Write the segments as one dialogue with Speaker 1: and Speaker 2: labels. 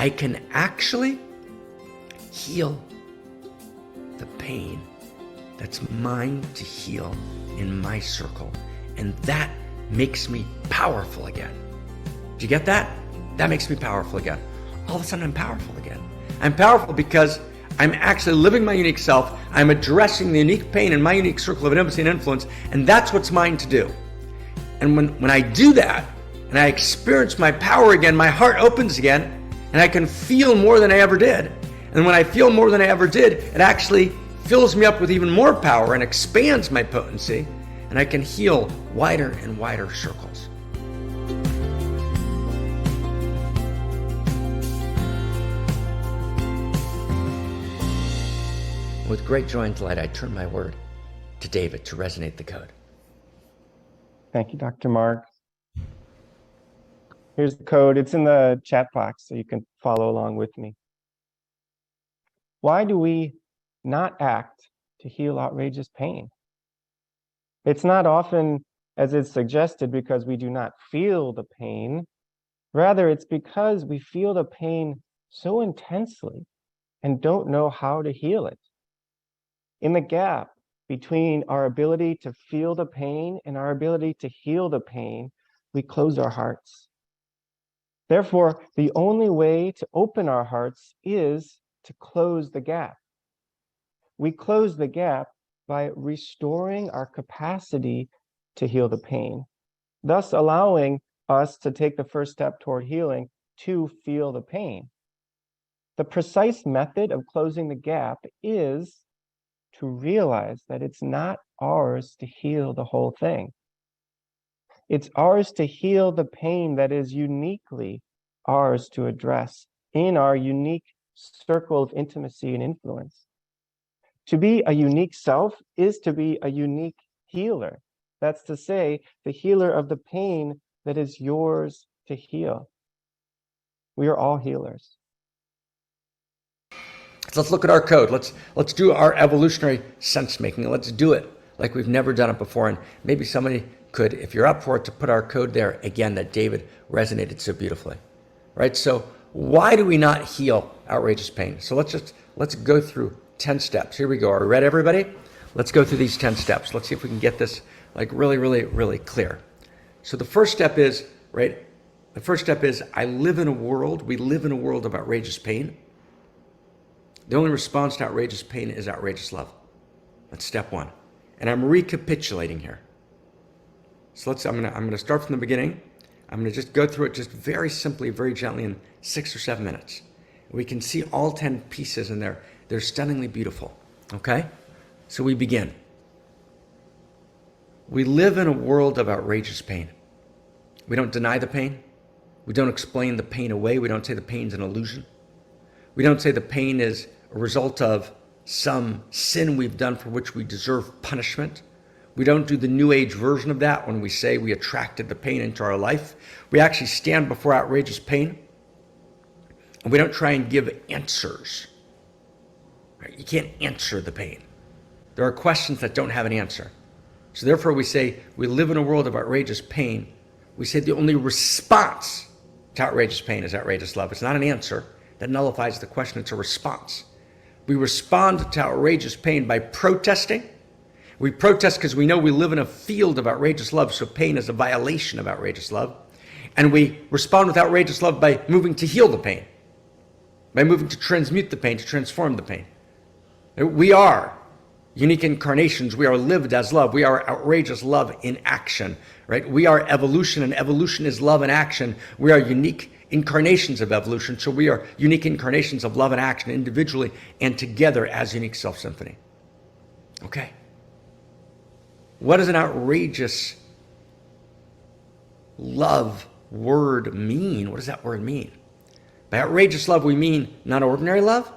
Speaker 1: I can actually heal the pain that's mine to heal in my circle. And that makes me powerful again. Do you get that? That makes me powerful again. All of a sudden I'm powerful again. I'm powerful because I'm actually living my unique self. I'm addressing the unique pain in my unique circle of intimacy and influence, and that's what's mine to do. And when I do that, and I experience my power again, my heart opens again, and I can feel more than I ever did. And when I feel more than I ever did, it actually fills me up with even more power and expands my potency, and I can heal wider and wider circles. With great joy and delight, I turn my word to David to resonate the code.
Speaker 2: Thank you, Dr. Marc. Here's the code. It's in the chat box, so you can follow along with me. Why do we not act to heal outrageous pain? It's not often, as it's suggested, because we do not feel the pain. Rather, it's because we feel the pain so intensely and don't know how to heal it. In the gap between our ability to feel the pain and our ability to heal the pain, we close our hearts. Therefore, the only way to open our hearts is to close the gap. We close the gap by restoring our capacity to heal the pain, thus allowing us to take the first step toward healing, to feel the pain. The precise method of closing the gap is to realize that it's not ours to heal the whole thing. It's ours to heal the pain that is uniquely ours to address in our unique circle of intimacy and influence. To be a unique self is to be a unique healer. That's to say, the healer of the pain that is yours to heal. We are all healers.
Speaker 1: So let's look at our code. Let's do our evolutionary sense making. Let's do it like we've never done it before. And maybe somebody could, if you're up for it, to put our code there again that David resonated so beautifully. Right? So why do we not heal outrageous pain? So let's go through 10 steps. Here we go. Are we ready, everybody? Let's go through these 10 steps. Let's see if we can get this like really, really, really clear. So the first step is, right? The first step is we live in a world of outrageous pain. The only response to outrageous pain is outrageous love. That's step one. And I'm recapitulating here. So I'm gonna start from the beginning. I'm gonna just go through it just very simply, very gently in 6 or 7 minutes. We can see all 10 pieces in there. They're stunningly beautiful. Okay? So we begin. We live in a world of outrageous pain. We don't deny the pain. We don't explain the pain away. We don't say the pain's an illusion. We don't say the pain is a result of some sin we've done for which we deserve punishment. We don't do the new age version of that when we say we attracted the pain into our life. We actually stand before outrageous pain, and we don't try and give answers. Right? You can't answer the pain. There are questions that don't have an answer. So therefore we say we live in a world of outrageous pain. We say the only response to outrageous pain is outrageous love. It's not an answer that nullifies the question, it's a response. We respond to outrageous pain by protesting. We protest because we know we live in a field of outrageous love, so pain is a violation of outrageous love. And we respond with outrageous love by moving to heal the pain, by moving to transmute the pain, to transform the pain. We are unique incarnations. We are lived as love. We are outrageous love in action, right? We are evolution, and evolution is love in action. We are unique incarnations of evolution, so we are unique incarnations of love and action individually and together as unique self-symphony. Okay. What does an outrageous love word mean? What does that word mean? By outrageous love, we mean not ordinary love,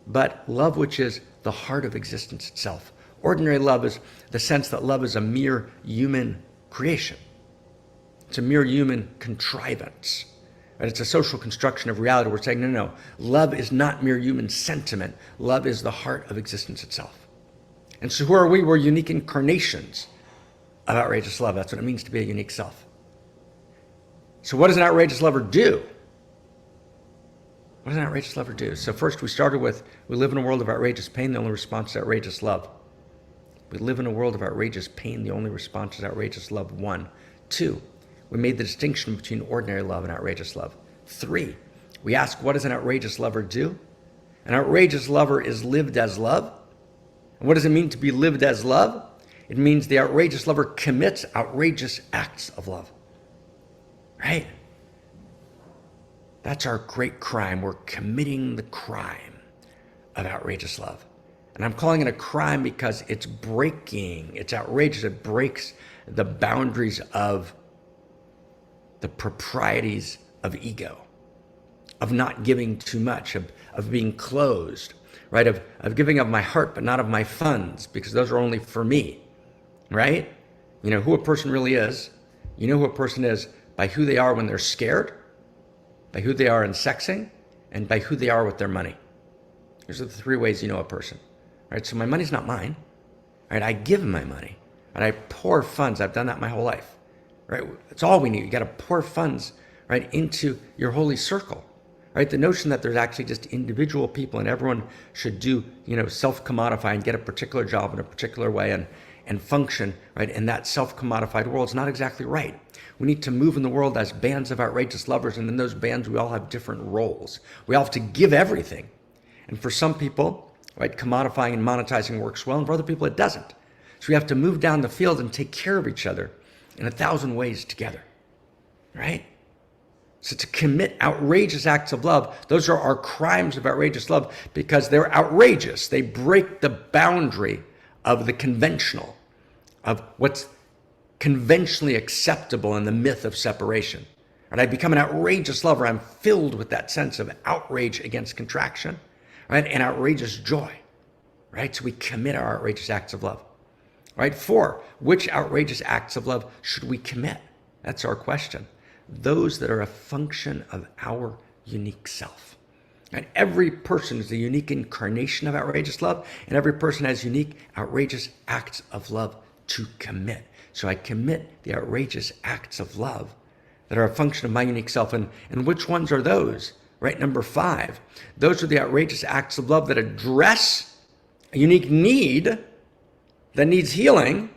Speaker 1: but love which is the heart of existence itself. Ordinary love is the sense that love is a mere human creation. It's a mere human contrivance. Right? It's a social construction of reality. We're saying, no, love is not mere human sentiment. Love is the heart of existence itself. And so who are we? We're unique incarnations of outrageous love. That's what it means to be a unique self. So what does an outrageous lover do? What does an outrageous lover do? So first we started with, we live in a world of outrageous pain, the only response is outrageous love. We live in a world of outrageous pain, the only response is outrageous love. 1. 2, we made the distinction between ordinary love and outrageous love. 3, we ask, what does an outrageous lover do? An outrageous lover is lived as love. And what does it mean to be lived as love? It means the outrageous lover commits outrageous acts of love. Right? That's our great crime. We're committing the crime of outrageous love. And I'm calling it a crime because it's breaking, it's outrageous. It breaks the boundaries of the proprieties of ego, of not giving too much, of being closed, right? Of giving of my heart, but not of my funds, because those are only for me, right? You know who a person really is. You know who a person is by who they are when they're scared, by who they are in sexing, and by who they are with their money. Those are the 3 ways you know a person, right? So my money's not mine, right? I give my money, and I pour funds. I've done that my whole life, right? It's all we need. You got to pour funds, right, into your holy circle, right? The notion that there's actually just individual people and everyone should do, self-commodify and get a particular job in a particular way and function, right, in that self-commodified world is not exactly right. We need to move in the world as bands of outrageous lovers, and in those bands, we all have different roles. We all have to give everything. And for some people, right, commodifying and monetizing works well, and for other people, it doesn't. So we have to move down the field and take care of each other in 1,000 ways together, right? So to commit outrageous acts of love, those are our crimes of outrageous love because they're outrageous. They break the boundary of the conventional, of what's conventionally acceptable in the myth of separation. And I become an outrageous lover. I'm filled with that sense of outrage against contraction, right? And outrageous joy, right? So we commit our outrageous acts of love, right? 4, which outrageous acts of love should we commit? That's our question. Those that are a function of our unique self. And every person is a unique incarnation of outrageous love, and every person has unique, outrageous acts of love to commit. So I commit the outrageous acts of love that are a function of my unique self. And which ones are those? Right, number 5. Those are the outrageous acts of love that address a unique need that needs healing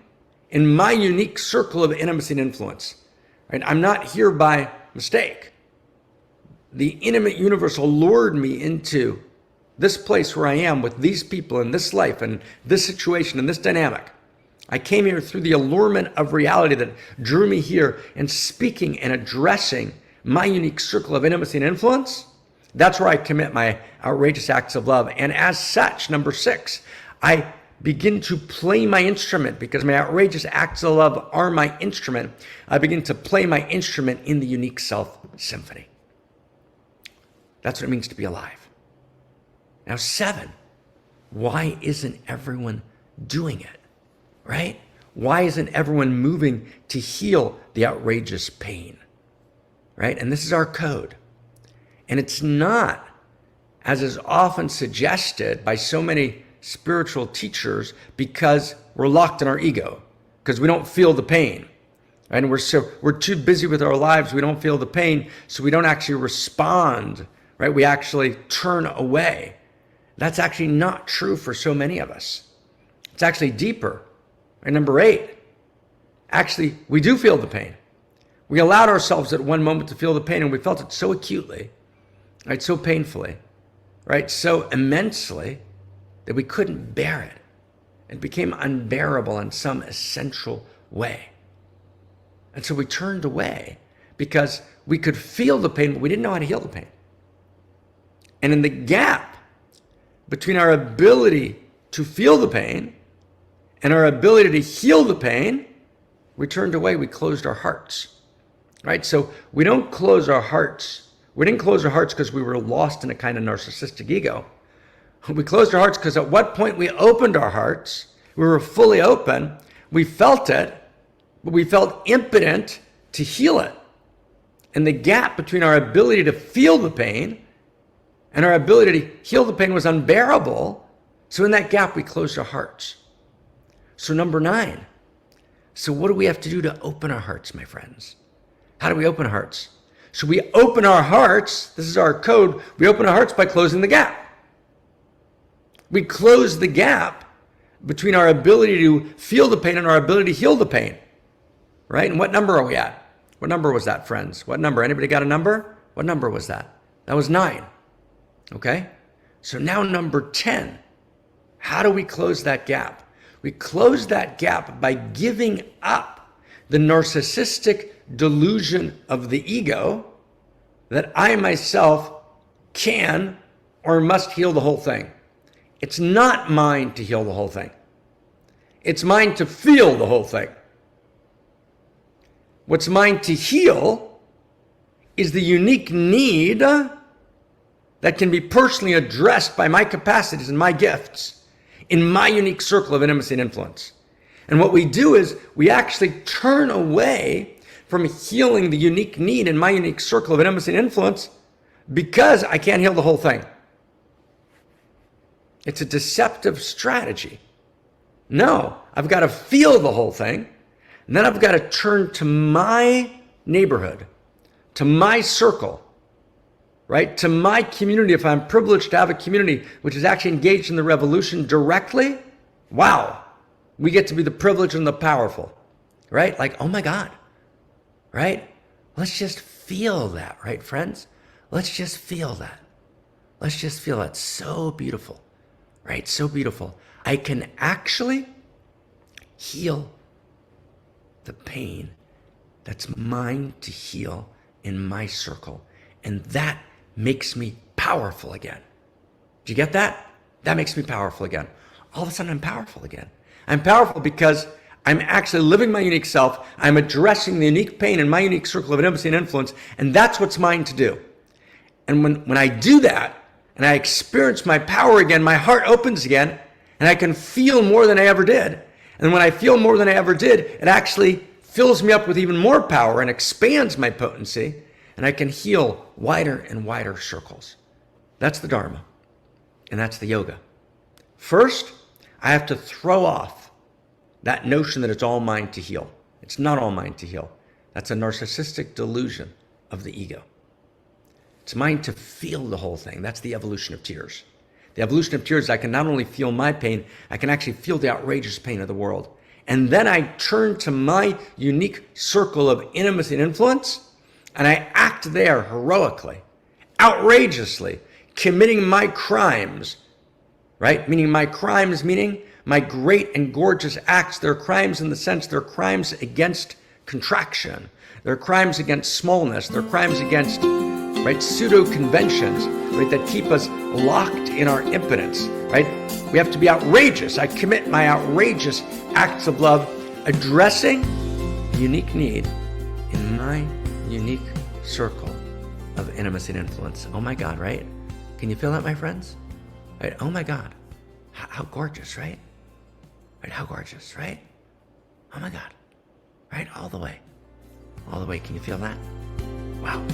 Speaker 1: in my unique circle of intimacy and influence. Right? I'm not here by mistake. The intimate universal lured me into this place where I am with these people in this life and this situation and this dynamic. I came here through the allurement of reality that drew me here, and speaking and addressing my unique circle of intimacy and influence. That's where I commit my outrageous acts of love. And as such, number 6, I begin to play my instrument because my outrageous acts of love are my instrument. I begin to play my instrument in the unique self symphony. That's what it means to be alive. Now 7, why isn't everyone doing it, right? Why isn't everyone moving to heal the outrageous pain, right? And this is our code. And it's not, as is often suggested by so many spiritual teachers, because we're locked in our ego, because we don't feel the pain. And we're too busy with our lives, we don't feel the pain, so we don't actually respond, right? We actually turn away. That's actually not true for so many of us. It's actually deeper. And number 8, actually, we do feel the pain. We allowed ourselves at one moment to feel the pain, and we felt it so acutely, right? So painfully, right? So immensely that we couldn't bear it. It became unbearable in some essential way. And so we turned away because we could feel the pain, but we didn't know how to heal the pain. And in the gap between our ability to feel the pain and our ability to heal the pain, we turned away, we closed our hearts, right? So we don't close our hearts. We didn't close our hearts because we were lost in a kind of narcissistic ego. We closed our hearts because at what point we opened our hearts, we were fully open, we felt it, but we felt impotent to heal it. And the gap between our ability to feel the pain and our ability to heal the pain was unbearable. So in that gap, we closed our hearts. So number 9. So what do we have to do to open our hearts, my friends? How do we open our hearts? So we open our hearts. This is our code. We open our hearts by closing the gap. We close the gap between our ability to feel the pain and our ability to heal the pain, right? And what number are we at? What number was that, friends? What number? Anybody got a number? What number was that? That was 9, okay? So now number 10, how do we close that gap? We close that gap by giving up the narcissistic delusion of the ego that I myself can or must heal the whole thing. It's not mine to heal the whole thing. It's mine to feel the whole thing. What's mine to heal is the unique need that can be personally addressed by my capacities and my gifts in my unique circle of intimacy and influence. And what we do is we actually turn away from healing the unique need in my unique circle of intimacy and influence because I can't heal the whole thing. It's a deceptive strategy. No, I've got to feel the whole thing, and then I've got to turn to my neighborhood, to my circle, right? To my community. If I'm privileged to have a community which is actually engaged in the revolution directly, wow, we get to be the privileged and the powerful, right? Like, oh my God, right? Let's just feel that, right, friends? Let's just feel that. Let's just feel that. So beautiful. Right? So beautiful. I can actually heal the pain that's mine to heal in my circle. And that makes me powerful again. Do you get that? That makes me powerful again. All of a sudden, I'm powerful again. I'm powerful because I'm actually living my unique self. I'm addressing the unique pain in my unique circle of intimacy and influence. And that's what's mine to do. And when I do that, and I experience my power again, my heart opens again, and I can feel more than I ever did. And when I feel more than I ever did, it actually fills me up with even more power and expands my potency, and I can heal wider and wider circles. That's the Dharma, and that's the yoga. First, I have to throw off that notion that it's all mine to heal. It's not all mine to heal. That's a narcissistic delusion of the ego. It's mine to feel the whole thing. That's the evolution of tears. The evolution of tears, I can not only feel my pain, I can actually feel the outrageous pain of the world. And then I turn to my unique circle of intimacy and influence, and I act there heroically, outrageously, committing my crimes, right? Meaning my crimes, meaning my great and gorgeous acts. They're crimes in the sense they're crimes against contraction. They're crimes against smallness. They're crimes against, right, pseudo-conventions, right, that keep us locked in our impotence, right? We have to be outrageous. I commit my outrageous acts of love, addressing the unique need in my unique circle of intimacy and influence. Oh my God, right? Can you feel that, my friends? Right? Oh my God. How gorgeous, right? Right? How gorgeous, right? Oh my God. Right? All the way. All the way. Can you feel that? Wow.